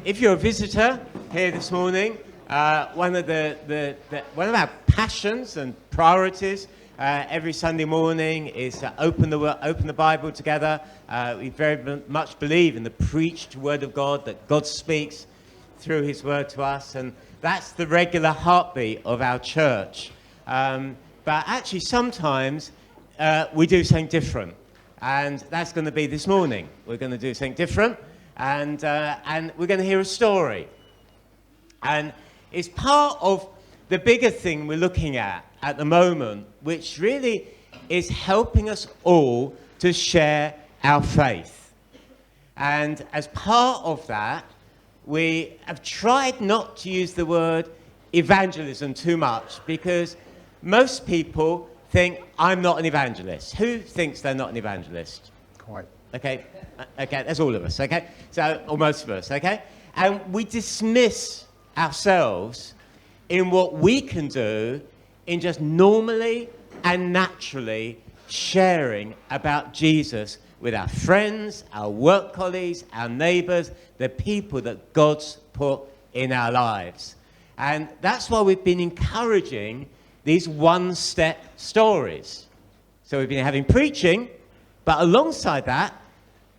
If you're a visitor here this morning, one of our passions and priorities every Sunday morning is to open the Bible together. We very much believe in the preached Word of God, that God speaks through His Word to us, and that's the regular heartbeat of our church. But actually, sometimes we do something different, and that's going to be this morning. We're going to do something different. And we're going to hear a story. And it's part of the bigger thing we're looking at the moment, which really is helping us all to share our faith. And as part of that, we have tried not to use the word evangelism too much, because most people think, I'm not an evangelist. Who thinks they're not an evangelist? Quite. Okay, that's all of us, okay? So, or most of us, okay? And we dismiss ourselves in what we can do in just normally and naturally sharing about Jesus with our friends, our work colleagues, our neighbours, the people that God's put in our lives. And that's why we've been encouraging these one-step stories. So we've been having preaching, but alongside that,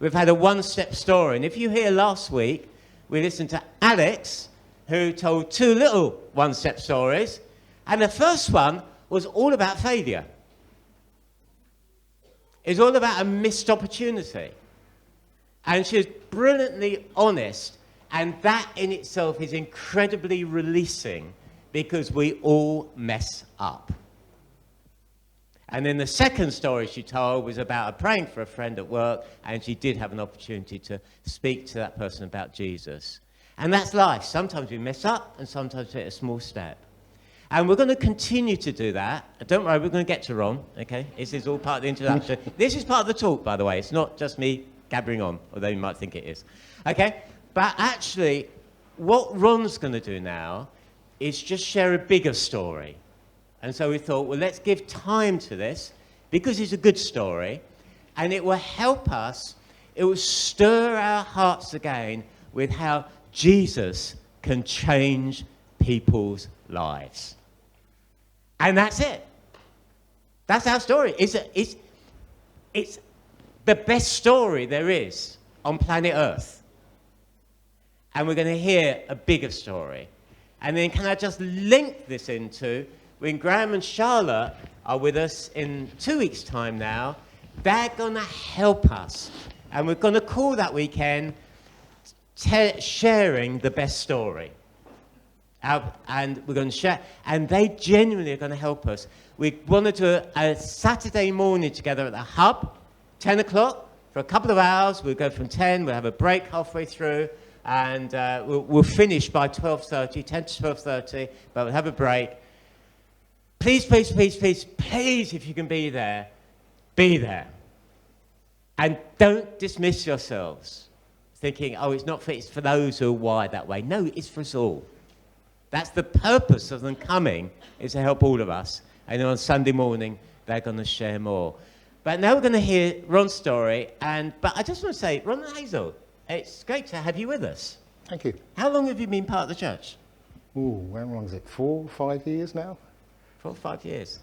we've had a one-step story. And if you hear last week, we listened to Alex, who told two little one-step stories. And the first one was all about failure. It's all about a missed opportunity. And she was brilliantly honest. And that in itself is incredibly releasing, because we all mess up. And then the second story she told was about her praying for a friend at work, and she did have an opportunity to speak to that person about Jesus. And that's life. Sometimes we mess up, and sometimes we take a small step. And we're going to continue to do that. Don't worry, we're going to get to Ron, okay? This is all part of the introduction. This is part of the talk, by the way. It's not just me gabbering on, although you might think it is. Okay? But actually, what Ron's going to do now is just share a bigger story. And so we thought, well, let's give time to this, because it's a good story, and it will help us, it will stir our hearts again with how Jesus can change people's lives. And that's it. That's our story. It's the best story there is on planet Earth. And we're going to hear a bigger story. And then can I just link this into, when Graham and Charlotte are with us in 2 weeks' time now, they're going to help us. And we're going to call that weekend Sharing the Best Story. And we're going to share, and they genuinely are going to help us. We want to do a Saturday morning together at the Hub, 10 o'clock, for a couple of hours. We'll go from 10, we'll have a break halfway through, and we'll finish by 12:30, 10 to 12:30, but we'll have a break. Please, please, please, please, please, if you can be there, be there. And don't dismiss yourselves, thinking, oh, it's not for, it's for those who are wired that way. No, it's for us all. That's the purpose of them coming, is to help all of us. And on Sunday morning, they're going to share more. But now we're going to hear Ron's story. But I just want to say, Ron and Hazel, it's great to have you with us. Thank you. How long have you been part of the church? Ooh, how long is it? 4 or 5 years now? 4 or 5 years.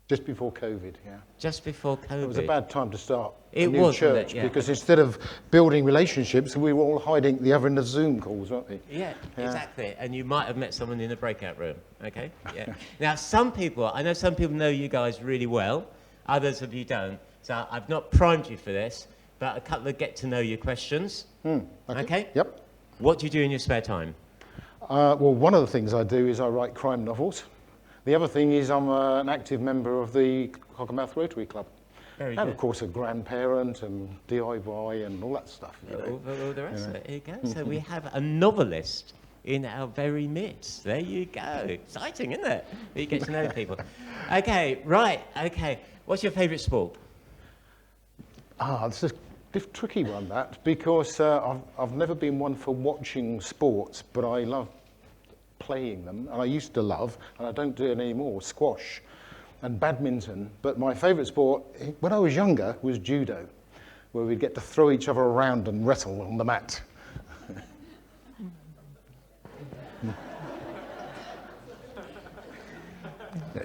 Just before COVID, yeah. Just before COVID. It was a bad time to start It a new was, church, wasn't it? Yeah. because instead of building relationships, we were all hiding at the other end of Zoom calls, weren't we? Yeah, exactly. And you might have met someone in the breakout room, okay? Yeah. Now, I know some people know you guys really well. Others of you don't. So I've not primed you for this, but a couple of get-to-know-you questions. Okay? Yep. What do you do in your spare time? Well, one of the things I do is I write crime novels. The other thing is I'm an active member of the Cockermouth Rotary Club. Very And good. of course a grandparent and DIY and all that stuff. All the rest of it. Here you go. So we have a novelist in our very midst. There you go. Exciting, isn't it? You get to know people. Okay, right. Okay. What's your favourite sport? It's a tricky one, that, because I've never been one for watching sports, but I love playing them, and I used to love, and I don't do it anymore, squash and badminton. But my favourite sport, when I was younger, was judo, where we'd get to throw each other around and wrestle on the mat.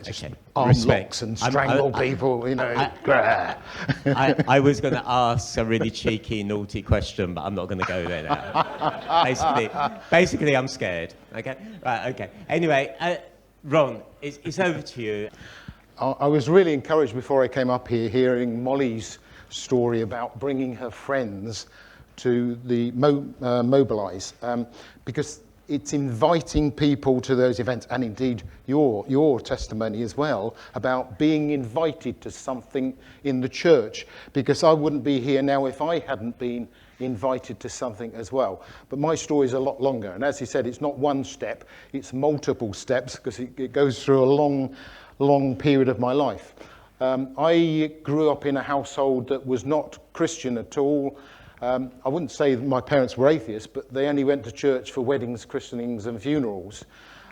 Just Okay. arm Respect. locks and strangle people, you know. I was going to ask a really cheeky, naughty question, but I'm not going to go there now. Basically, I'm scared. Okay? Right, okay. Anyway, Ron, it's over to you. I was really encouraged before I came up here hearing Molly's story about bringing her friends to the Mobilise, because it's inviting people to those events, and indeed your testimony as well, about being invited to something in the church, because I wouldn't be here now if I hadn't been invited to something as well. But my story is a lot longer, and as he said, it's not one step, it's multiple steps, because it goes through a long period of my life. I grew up in a household that was not Christian at all. I wouldn't say that my parents were atheists, but they only went to church for weddings, christenings and funerals.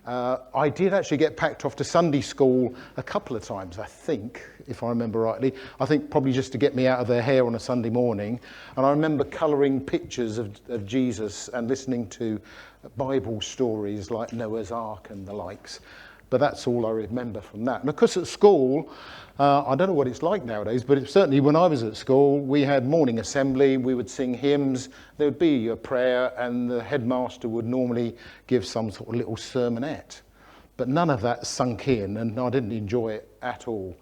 I did actually get packed off to Sunday school a couple of times, I think, if I remember rightly. I think probably just to get me out of their hair on a Sunday morning. And I remember colouring pictures of Jesus and listening to Bible stories like Noah's Ark and the likes. But that's all I remember from that. And of course at school, I don't know what it's like nowadays, but certainly when I was at school, we had morning assembly, we would sing hymns, there would be a prayer, and the headmaster would normally give some sort of little sermonette. But none of that sunk in, and I didn't enjoy it at all.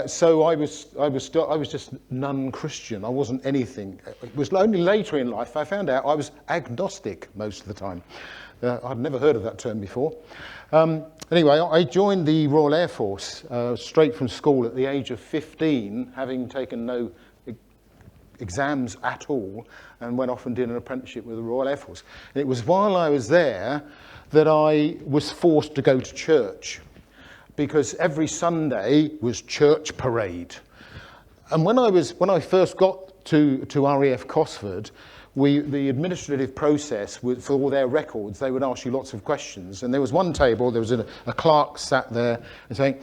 So I was just non-Christian. I wasn't anything. It was only later in life I found out I was agnostic most of the time. I'd never heard of that term before. Anyway, I joined the Royal Air Force straight from school at the age of 15, having taken no exams at all, and went off and did an apprenticeship with the Royal Air Force. And it was while I was there that I was forced to go to church, because every Sunday was church parade. And when I first got to RAF Cosford, the administrative process, for all their records, they would ask you lots of questions. And there was one table, there was a clerk sat there and saying,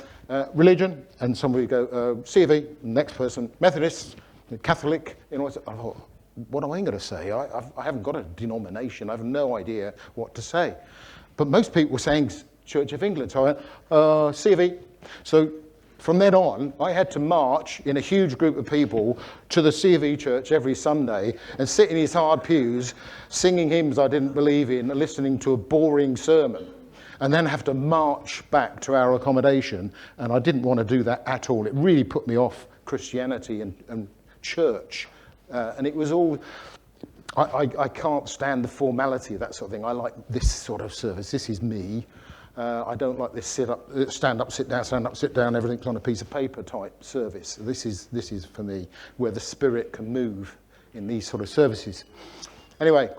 religion, and somebody would go, C of E, next person, Methodist, Catholic. You know, I thought, what am I going to say? I haven't got a denomination, I have no idea what to say. But most people were saying Church of England, so I went, C of E. So from then on, I had to march in a huge group of people to the C of E church every Sunday and sit in these hard pews, singing hymns I didn't believe in and listening to a boring sermon, and then have to march back to our accommodation. And I didn't want to do that at all. It really put me off Christianity and church. And it was all, I can't stand the formality of that sort of thing. I like this sort of service. This is me. I don't like this stand up, sit down, everything's on a piece of paper type service. This is for me, where the spirit can move in these sort of services. Anyway,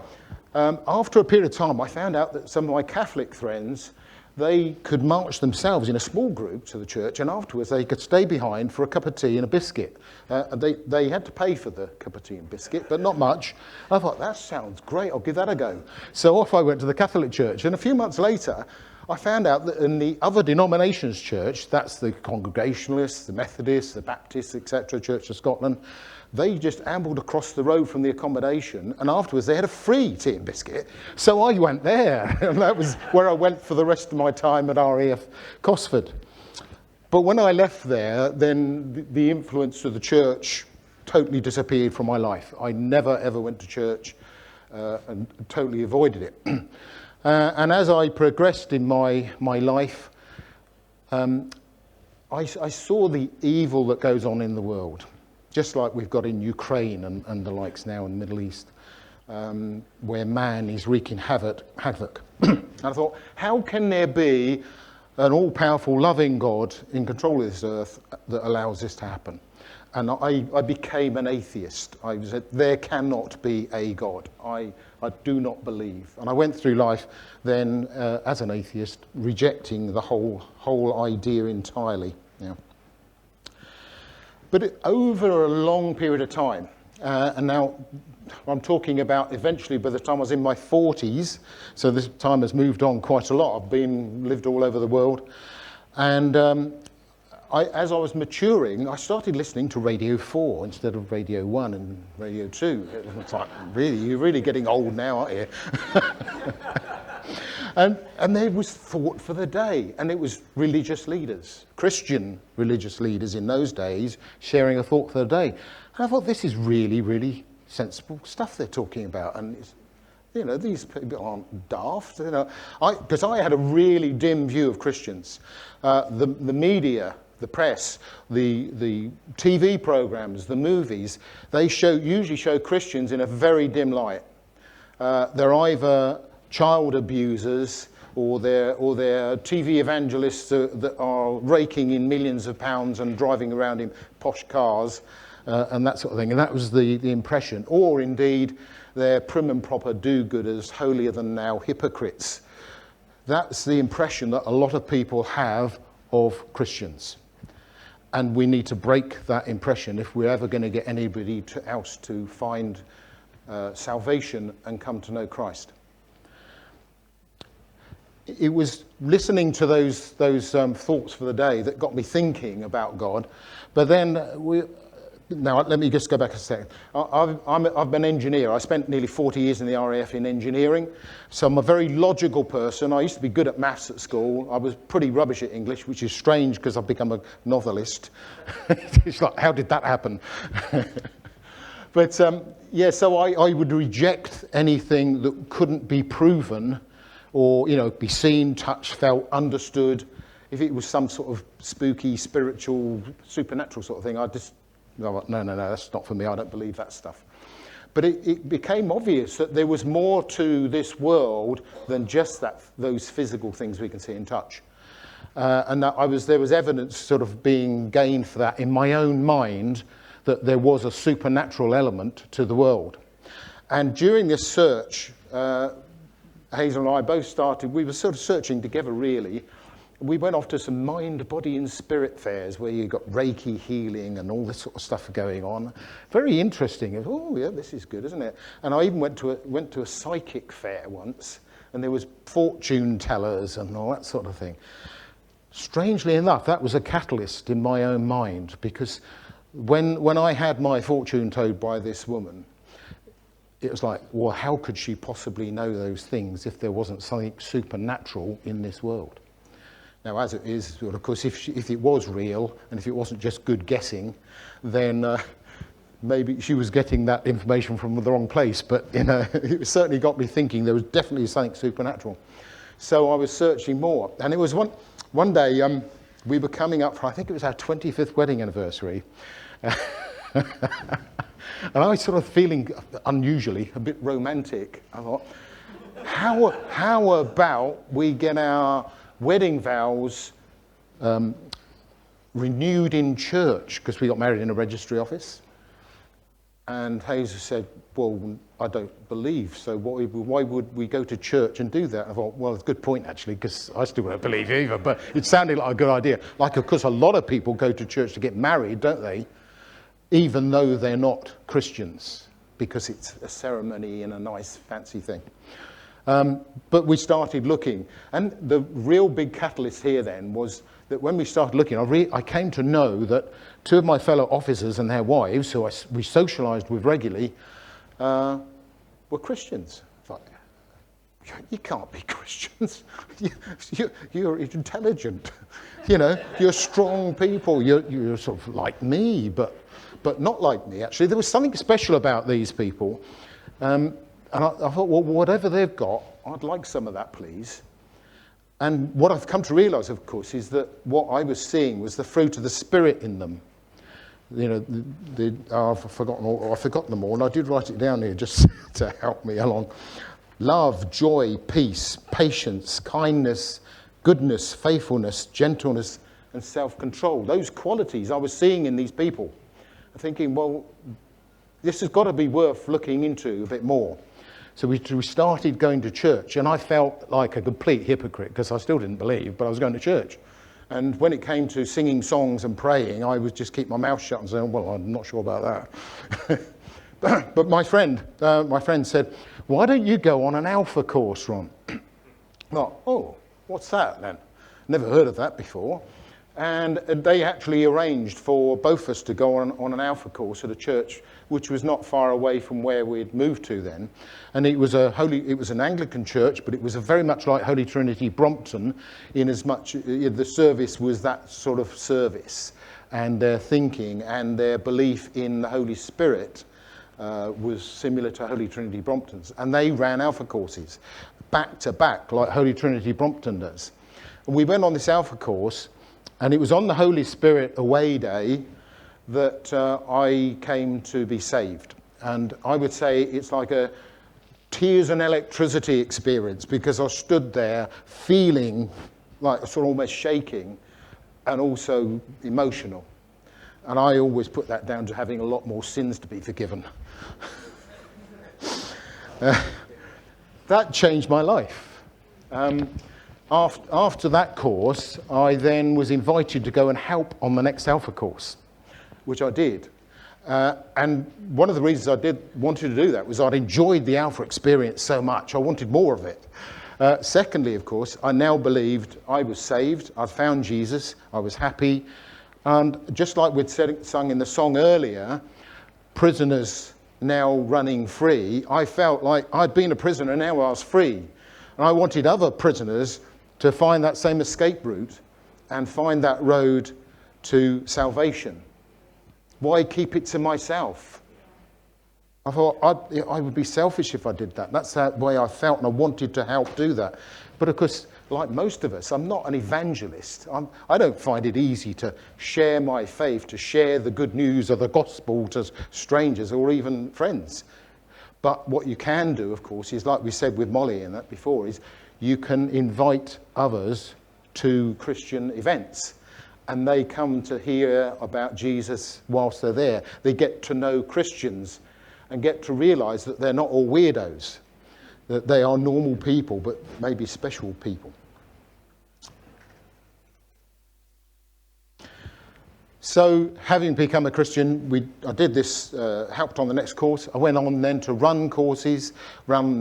after a period of time, I found out that some of my Catholic friends, they could march themselves in a small group to the church, and afterwards they could stay behind for a cup of tea and a biscuit. They had to pay for the cup of tea and biscuit, but not much. I thought, that sounds great, I'll give that a go. So off I went to the Catholic church, and a few months later, I found out that in the other denominations church, that's the Congregationalists, the Methodists, the Baptists, etc., Church of Scotland, they just ambled across the road from the accommodation, and afterwards they had a free tea and biscuit. So I went there, and that was where I went for the rest of my time at RAF Cosford. But when I left there, then the influence of the church totally disappeared from my life. I never ever went to church and totally avoided it. And as I progressed in my life, I saw the evil that goes on in the world, just like we've got in Ukraine and the likes now in the Middle East, where man is wreaking havoc. And I thought, how can there be an all-powerful, loving God in control of this earth that allows this to happen? And I became an atheist. I said, there cannot be a God. I do not believe. And I went through life then as an atheist, rejecting the whole idea entirely. Yeah. But over a long period of time, and now I'm talking about eventually by the time I was in my 40s, so this time has moved on quite a lot. I've lived all over the world. And as I was maturing, I started listening to Radio 4 instead of Radio 1 and Radio 2. It's like, really, you're really getting old now, aren't you? And there was thought for the day, and it was religious leaders, Christian religious leaders in those days, sharing a thought for the day. And I thought, this is really, really sensible stuff they're talking about. And it's, you know, these people aren't daft. You know, because I had a really dim view of Christians. The media, the press, the TV programs, the movies, they usually show Christians in a very dim light. They're either child abusers or they're TV evangelists that are raking in millions of pounds and driving around in posh cars and that sort of thing. And that was the impression. Or indeed, they're prim and proper do-gooders, holier-than-thou hypocrites. That's the impression that a lot of people have of Christians. And we need to break that impression if we're ever going to get anybody else to find salvation and come to know Christ. It was listening to those thoughts for the day that got me thinking about God. But then now let me just go back a second. I've been an engineer. I spent nearly 40 years in the RAF in engineering. So I'm a very logical person. I used to be good at maths at school. I was pretty rubbish at English, which is strange because I've become a novelist. It's like, how did that happen? But yeah, so I would reject anything that couldn't be proven or, you know, be seen, touched, felt, understood. If it was some sort of spooky, spiritual, supernatural sort of thing, I'd just, no, that's not for me. I don't believe that stuff. But it became obvious that there was more to this world than just those physical things we can see and touch. And that there was evidence sort of being gained for that in my own mind, that there was a supernatural element to the world. And during this search, Hazel and I both we were sort of searching together really. We went off to some mind, body and spirit fairs where you got Reiki healing and all this sort of stuff going on. Very interesting. Oh yeah, this is good, isn't it? And I even went to a psychic fair once, and there was fortune tellers and all that sort of thing. Strangely enough, that was a catalyst in my own mind, because when I had my fortune told by this woman, it was like, well, how could she possibly know those things if there wasn't something supernatural in this world? Now, as it is, well, of course, if it was real and if it wasn't just good guessing, then maybe she was getting that information from the wrong place. But you know, it certainly got me thinking there was definitely something supernatural. So I was searching more, and it was one day we were coming up for, I think it was our 25th wedding anniversary. And I was sort of feeling unusually a bit romantic. I thought, how about we get our wedding vows renewed in church, because we got married in a registry office. And Hazel said, well, I don't believe, so why would we go to church and do that? I thought, well, it's a good point, actually, because I still don't believe either, but it sounded like a good idea. Like, of course, a lot of people go to church to get married, don't they? Even though they're not Christians, because it's a ceremony and a nice, fancy thing. But we started looking, and the real big catalyst here then was that when we started looking, I came to know that two of my fellow officers and their wives, who we socialised with regularly, were Christians. I thought, you can't be Christians. You're intelligent. You know, you're strong people. You're sort of like me, but not like me, actually. There was something special about these people. And I thought, well, whatever they've got, I'd like some of that, please. And what I've come to realise, of course, is that what I was seeing was the fruit of the Spirit in them. You know, I've forgotten them all, and I did write it down here just to help me along. Love, joy, peace, patience, kindness, goodness, faithfulness, gentleness, and self-control. Those qualities I was seeing in these people. I'm thinking, well, this has got to be worth looking into a bit more. So we started going to church, and I felt like a complete hypocrite because I still didn't believe, but I was going to church. And when it came to singing songs and praying, I would just keep my mouth shut and say, well, I'm not sure about that. But my friend said, why don't you go on an Alpha course, Ron? Well, oh, what's that then? Never heard of that before. And they actually arranged for both of us to go on an Alpha course at a church which was not far away from where we'd moved to then. And it was an Anglican church, but it was very much like Holy Trinity Brompton, in as much the service was that sort of service, and their thinking and their belief in the Holy Spirit was similar to Holy Trinity Brompton's. And they ran Alpha courses back to back like Holy Trinity Brompton does. And we went on this Alpha course, and it was on the Holy Spirit away day that I came to be saved. And I would say it's like a tears and electricity experience, because I stood there feeling like sort of almost shaking and also emotional. And I always put that down to having a lot more sins to be forgiven. That changed my life. After that course, I then was invited to go and help on the next Alpha course, which I did. And one of the reasons I wanted to do that was I'd enjoyed the Alpha experience so much. I wanted more of it. Secondly, of course, I now believed I was saved. I'd found Jesus. I was happy. And just like we'd sung in the song earlier, prisoners now running free, I felt like I'd been a prisoner, now I was free. And I wanted other prisoners to find that same escape route and find that road to salvation. Why keep it to myself? I thought I would be selfish if I did that. That's the way I felt, and I wanted to help do that. But of course, like most of us, I'm not an evangelist. I don't find it easy to share my faith, to share the good news of the gospel to strangers or even friends. But what you can do, of course, is like we said with Molly and that before, is you can invite others to Christian events. And they come to hear about Jesus whilst they're there. They get to know Christians and get to realise that they're not all weirdos, that they are normal people, but maybe special people. So, having become a Christian, I did this, helped on the next course. I went on then to run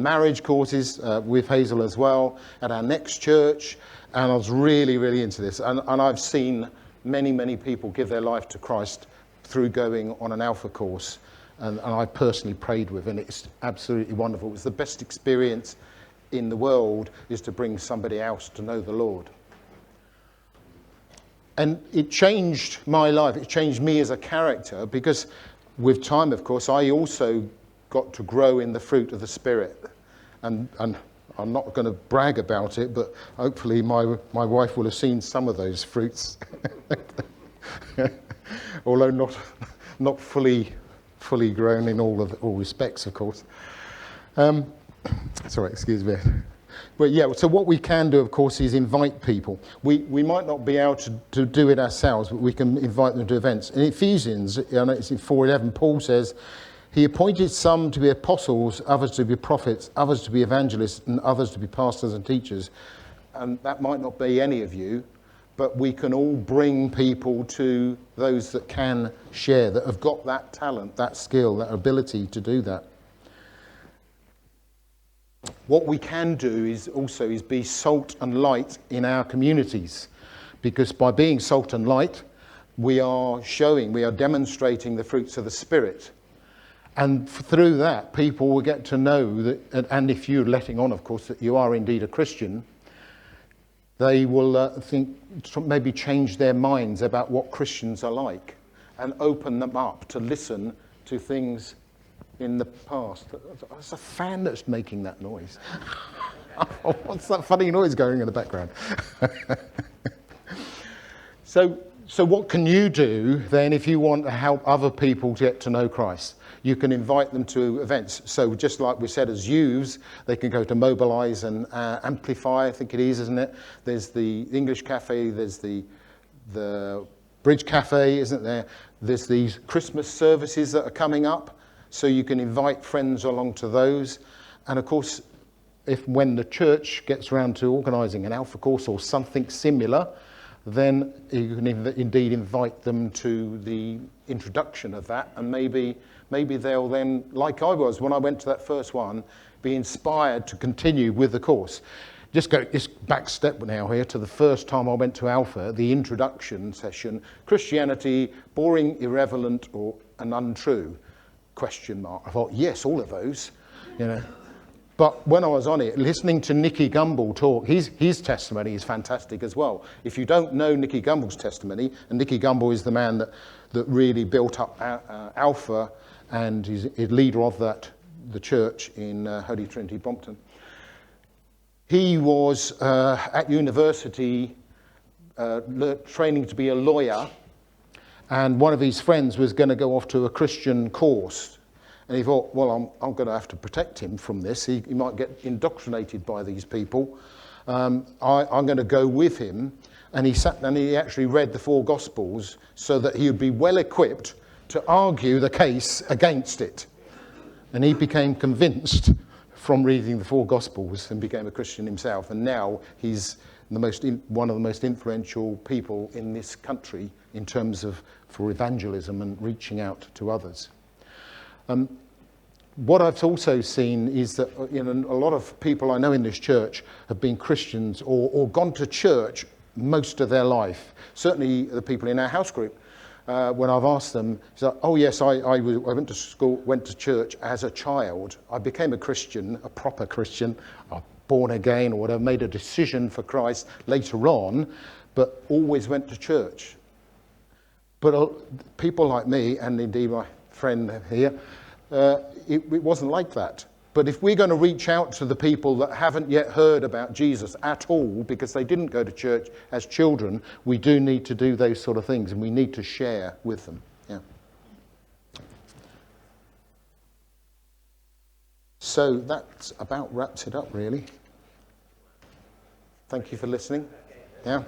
marriage courses with Hazel as well at our next church. And I was really, really into this. And I've seen many, many people give their life to Christ through going on an Alpha course. And I personally prayed with, and it's absolutely wonderful. It was the best experience in the world, is to bring somebody else to know the Lord. And it changed my life. It changed me as a character, because with time, of course, I also got to grow in the fruit of the Spirit. And I'm not going to brag about it, but hopefully my wife will have seen some of those fruits, although not fully grown in all respects, of course. Sorry, excuse me. But yeah, so what we can do, of course, is invite people. We might not be able to do it ourselves, but we can invite them to events. In Ephesians, it's in 4:11, Paul says, he appointed some to be apostles, others to be prophets, others to be evangelists, and others to be pastors and teachers. And that might not be any of you, but we can all bring people to those that can share, that have got that talent, that skill, that ability to do that. What we can do is be salt and light in our communities, because by being salt and light, we are demonstrating the fruits of the Spirit. And through that, people will get to know that, and if you're letting on, of course, that you are indeed a Christian, they will maybe change their minds about what Christians are like, and open them up to listen to things in the past. There's a fan that's making that noise. What's that funny noise going in the background? So what can you do then if you want to help other people to get to know Christ? You can invite them to events. So just like we said as youths, they can go to Mobilise and Amplify, I think it is, isn't it? There's the English Cafe, there's the Bridge Cafe, isn't there? There's these Christmas services that are coming up, so you can invite friends along to those. And of course, when the church gets around to organising an Alpha course or something similar, then you can indeed invite them to the introduction of that, and maybe they'll then, like I was when I went to that first one, be inspired to continue with the course. Just back step now here to the first time I went to Alpha, the introduction session. Christianity, boring, irrelevant, or an untrue? Question mark. I thought, yes, all of those, you know. But when I was on it, listening to Nicky Gumbel talk, his testimony is fantastic as well. If you don't know Nicky Gumbel's testimony, and Nicky Gumbel is the man that really built up Alpha and is leader of the church in Holy Trinity, Brompton. He was at university training to be a lawyer, and one of his friends was going to go off to a Christian course. And he thought, well, I'm going to have to protect him from this. He might get indoctrinated by these people. I'm going to go with him. And he sat and he actually read the 4 Gospels so that he would be well equipped to argue the case against it. And he became convinced from reading the 4 Gospels and became a Christian himself. And now he's one of the most influential people in this country in terms of for evangelism and reaching out to others. What I've also seen is that a lot of people I know in this church have been Christians or gone to church most of their life. Certainly the people in our house group, when I've asked them, so, oh yes, I went to school, went to church as a child. I became a Christian, a proper Christian, born again or whatever, made a decision for Christ later on, but always went to church. But people like me, and indeed my friend here, it wasn't like that. But if we're going to reach out to the people that haven't yet heard about Jesus at all, because they didn't go to church as children, we do need to do those sort of things, and we need to share with them. Yeah. So that about wraps it up, really. Thank you for listening. Yeah.